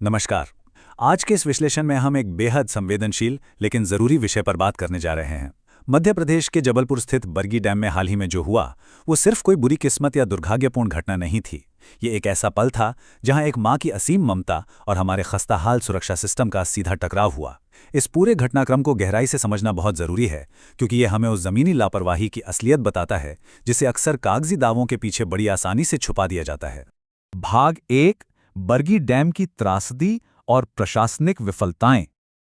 नमस्कार। आज के इस विश्लेषण में हम एक बेहद संवेदनशील लेकिन जरूरी विषय पर बात करने जा रहे हैं। मध्य प्रदेश के जबलपुर स्थित बरगी डैम में हाल ही में जो हुआ वो सिर्फ कोई बुरी किस्मत या दुर्भाग्यपूर्ण घटना नहीं थी। ये एक ऐसा पल था जहां एक मां की असीम ममता और हमारे खस्ताहाल सुरक्षा सिस्टम का सीधा टकराव हुआ। इस पूरे घटनाक्रम को गहराई से समझना बहुत जरूरी है, क्योंकि ये हमें उस जमीनी लापरवाही की असलियत बताता है जिसे अक्सर कागजी दावों के पीछे बड़ी आसानी से छुपा दिया जाता है। भाग एक, बरगी डैम की त्रासदी और प्रशासनिक विफलताएं।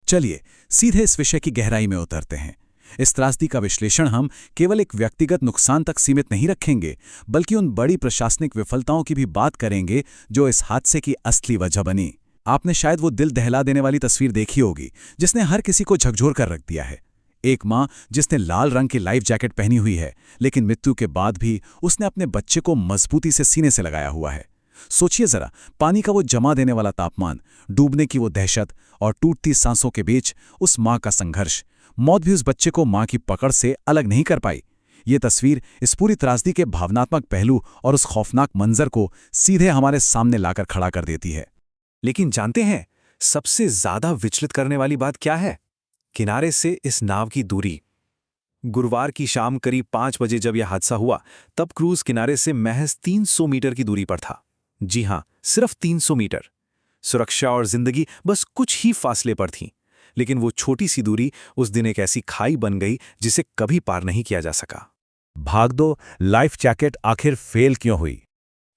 चलिए सीधे इस विषय की गहराई में उतरते हैं। इस त्रासदी का विश्लेषण हम केवल एक व्यक्तिगत नुकसान तक सीमित नहीं रखेंगे, बल्कि उन बड़ी प्रशासनिक विफलताओं की भी बात करेंगे जो इस हादसे की असली वजह बनी। आपने शायद वो दिल दहला देने वाली तस्वीर देखी होगी जिसने हर किसी को झकझोर कर रख दिया है। एक मां जिसने लाल रंग की लाइफ जैकेट पहनी हुई है, लेकिन मृत्यु के बाद भी उसने अपने बच्चे को मजबूती से सीने से लगाया हुआ है। सोचिए जरा, पानी का वो जमा देने वाला तापमान, डूबने की वो दहशत और टूटती सांसों के बीच उस मां का संघर्ष। मौत भी उस बच्चे को मां की पकड़ से अलग नहीं कर पाई। ये तस्वीर इस पूरी त्रासदी के भावनात्मक पहलू और उस खौफनाक मंजर को सीधे हमारे सामने लाकर खड़ा कर देती है। लेकिन जानते हैं सबसे ज्यादा विचलित करने वाली बात क्या है? किनारे से इस नाव की दूरी। गुरुवार की शाम करीब 5 बजे जब यह हादसा हुआ, तब क्रूज किनारे से महज 300 मीटर की दूरी पर था। जी हां, सिर्फ 300 मीटर। सुरक्षा और जिंदगी बस कुछ ही फासले पर थीं। लेकिन वो छोटी सी दूरी उस दिन एक ऐसी खाई बन गई जिसे कभी पार नहीं किया जा सका। भाग दो, लाइफ जैकेट आखिर फेल क्यों हुई?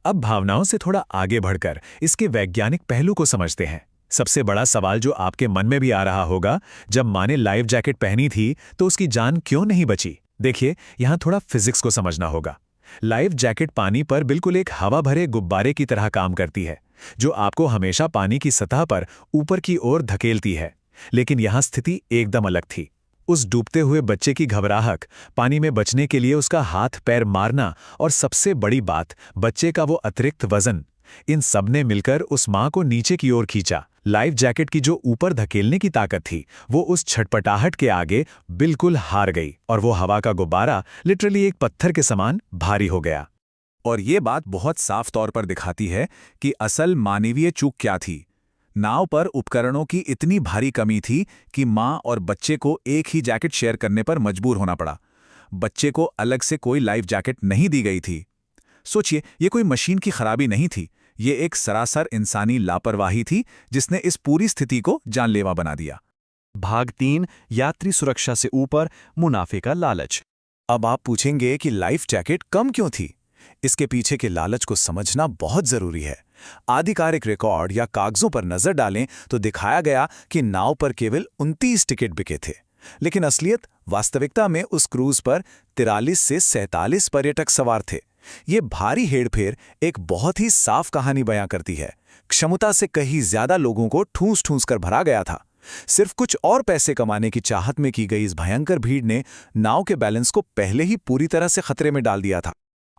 अब भावनाओं से थोड़ा आगे बढ़कर इसके वैज्ञानिक पहलू को समझते हैं। सबसे बड़ा सवाल जो आपके मन में भी आ रहा होगा, जब मां ने लाइफ जैकेट पहनी थी तो उसकी जान क्यों नहीं बची? देखिए, यहां थोड़ा फिजिक्स को समझना होगा। लाइफ जैकेट पानी पर बिल्कुल एक हवा भरे गुब्बारे की तरह काम करती है, जो आपको हमेशा पानी की सतह पर ऊपर की ओर धकेलती है। लेकिन यहां स्थिति एकदम अलग थी। उस डूबते हुए बच्चे की घबराहट, पानी में बचने के लिए उसका हाथ पैर मारना और सबसे बड़ी बात, बच्चे का वो अतिरिक्त वजन, इन सब ने मिलकर उस मां को नीचे की ओर खींचा। लाइफ जैकेट की जो ऊपर धकेलने की ताकत थी, वो उस छटपटाहट के आगे बिल्कुल हार गई और वो हवा का गुब्बारा लिटरली एक पत्थर के समान भारी हो गया। और ये बात बहुत साफ तौर पर दिखाती है कि असल मानवीय चूक क्या थी। नाव पर उपकरणों की इतनी भारी कमी थी कि मां और बच्चे को एक ही जैकेट शेयर करने पर मजबूर होना पड़ा। बच्चे को अलग से कोई लाइफ जैकेट नहीं दी गई थी। सोचिए, ये कोई मशीन की खराबी नहीं थी, ये एक सरासर इंसानी लापरवाही थी जिसने इस पूरी स्थिति को जानलेवा बना दिया। भाग 3, यात्री सुरक्षा से ऊपर मुनाफे का लालच। अब आप पूछेंगे कि लाइफ जैकेट कम क्यों थी? इसके पीछे के लालच को समझना बहुत जरूरी है। आधिकारिक रिकॉर्ड या कागजों पर नजर डालें तो दिखाया गया कि नाव पर केवल 29 टिकट बिके थे, लेकिन असलियत वास्तविकता में उस क्रूज पर 43 से 47 पर्यटक सवार थे। ये भारी हेरफेर एक बहुत ही साफ कहानी बयां करती है। क्षमता से कहीं ज्यादा लोगों को ठूंस ठूंस कर भरा गया था। सिर्फ कुछ और पैसे कमाने की चाहत में की गई इस भयंकर भीड़ ने नाव के बैलेंस को पहले ही पूरी तरह से खतरे में डाल दिया था।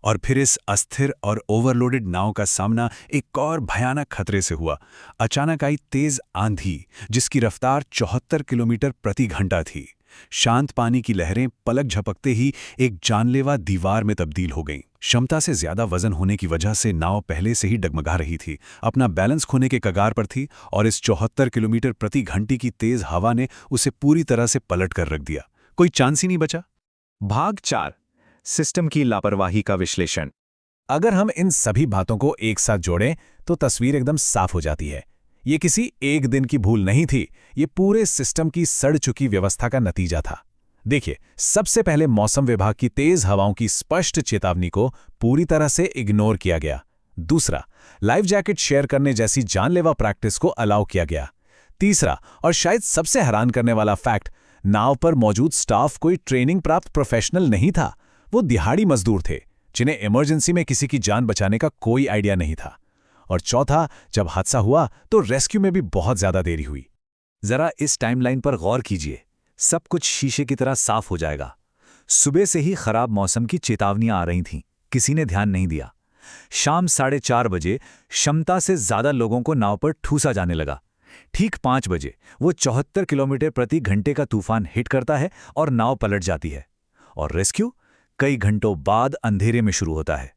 और फिर इस अस्थिर और ओवरलोडेड नाव का सामना एक और भयानक खतरे से हुआ। अचानक आई तेज आंधी, जिसकी रफ्तार 74 किलोमीटर प्रति घंटा थी। शांत पानी की लहरें पलक झपकते ही एक जानलेवा दीवार में तब्दील हो गईं। क्षमता से ज्यादा वजन होने की वजह से नाव पहले से ही डगमगा रही थी, अपना बैलेंस खोने के कगार पर थी, और इस 74 किलोमीटर प्रति घंटे की तेज हवा ने उसे पूरी तरह से पलट कर रख दिया। कोई चांस ही नहीं बचा। भाग 4, सिस्टम की लापरवाही का विश्लेषण। अगर हम इन सभी बातों को एक साथ जोड़ें तो तस्वीर एकदम साफ हो जाती है। ये किसी एक दिन की भूल नहीं थी, ये पूरे सिस्टम की सड़ चुकी व्यवस्था का नतीजा था। देखिए, सबसे पहले मौसम विभाग की तेज हवाओं की स्पष्ट चेतावनी को पूरी तरह से इग्नोर किया गया। दूसरा, लाइफ जैकेट शेयर करने जैसी जानलेवा प्रैक्टिस को अलाउ किया गया। तीसरा, और शायद सबसे हैरान करने वाला फैक्ट, नाव पर मौजूद स्टाफ कोई ट्रेनिंग प्राप्त प्रोफेशनल नहीं था। वो दिहाड़ी मजदूर थे जिन्हें इमरजेंसी में किसी की जान बचाने का कोई आइडिया नहीं था। और चौथा, जब हादसा हुआ तो रेस्क्यू में भी बहुत ज्यादा देरी हुई। जरा इस टाइमलाइन पर गौर कीजिए, सब कुछ शीशे की तरह साफ हो जाएगा। सुबह से ही खराब मौसम की चेतावनियां आ रही थीं, किसी ने ध्यान नहीं दिया। शाम 4:30 बजे क्षमता से ज्यादा लोगों को नाव पर ठूसा जाने लगा। ठीक 5 बजे वो 74 किलोमीटर प्रति घंटे का तूफान हिट करता है और नाव पलट जाती है। और रेस्क्यू कई घंटों बाद अंधेरे में शुरू होता है।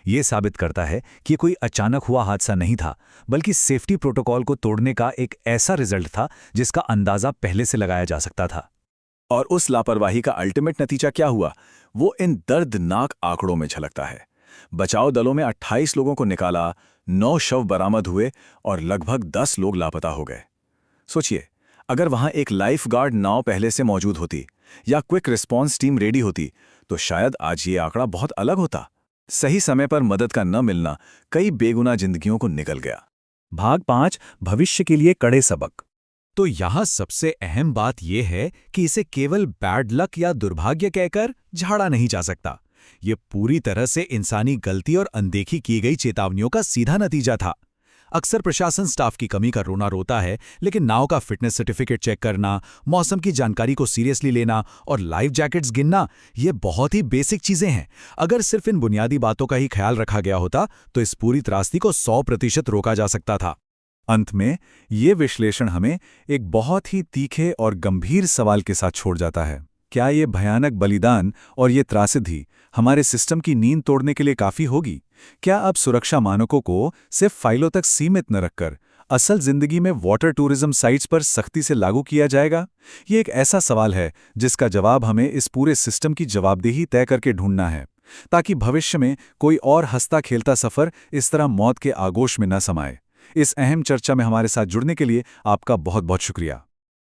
ये साबित करता है कि कोई अचानक हुआ हादसा नहीं था, बल्कि सेफ्टी प्रोटोकॉल को तोड़ने का एक ऐसा रिजल्ट था जिसका अंदाजा पहले से लगाया जा सकता था। और उस लापरवाही का अल्टीमेट नतीजा क्या हुआ, वो इन दर्दनाक आंकड़ों में झलकता है। बचाव दलों में 28 लोगों को निकाला, 9 शव बरामद हुए और लगभग 10 लोग लापता हो गए। सोचिए, अगर वहां एक लाइफ गार्ड नाव पहले से मौजूद होती या क्विक रिस्पॉन्स टीम रेडी होती, तो शायद आज ये आंकड़ा बहुत अलग होता। सही समय पर मदद का न मिलना कई बेगुनाह जिंदगियों को निकल गया। भाग 5, भविष्य के लिए कड़े सबक। तो यहाँ सबसे अहम बात यह है कि इसे केवल बैड लक या दुर्भाग्य कहकर झाड़ा नहीं जा सकता। ये पूरी तरह से इंसानी गलती और अनदेखी की गई चेतावनियों का सीधा नतीजा था। अक्सर प्रशासन स्टाफ की कमी का रोना रोता है, लेकिन नाव का फिटनेस सर्टिफिकेट चेक करना, मौसम की जानकारी को सीरियसली लेना और लाइफ जैकेट्स गिनना, ये बहुत ही बेसिक चीजें हैं। अगर सिर्फ इन बुनियादी बातों का ही ख्याल रखा गया होता तो इस पूरी त्रासदी को 100% रोका जा सकता था। अंत में ये विश्लेषण हमें एक बहुत ही तीखे और गंभीर सवाल के साथ छोड़ जाता है। क्या ये भयानक बलिदान और ये त्रासदी हमारे सिस्टम की नींद तोड़ने के लिए काफ़ी होगी? क्या अब सुरक्षा मानकों को सिर्फ फाइलों तक सीमित न रखकर असल जिंदगी में वाटर टूरिज्म साइट्स पर सख्ती से लागू किया जाएगा? ये एक ऐसा सवाल है जिसका जवाब हमें इस पूरे सिस्टम की जवाबदेही तय करके ढूंढना है, ताकि भविष्य में कोई और हंसता खेलता सफ़र इस तरह मौत के आगोश में न समाये। इस अहम चर्चा में हमारे साथ जुड़ने के लिए आपका बहुत बहुत शुक्रिया।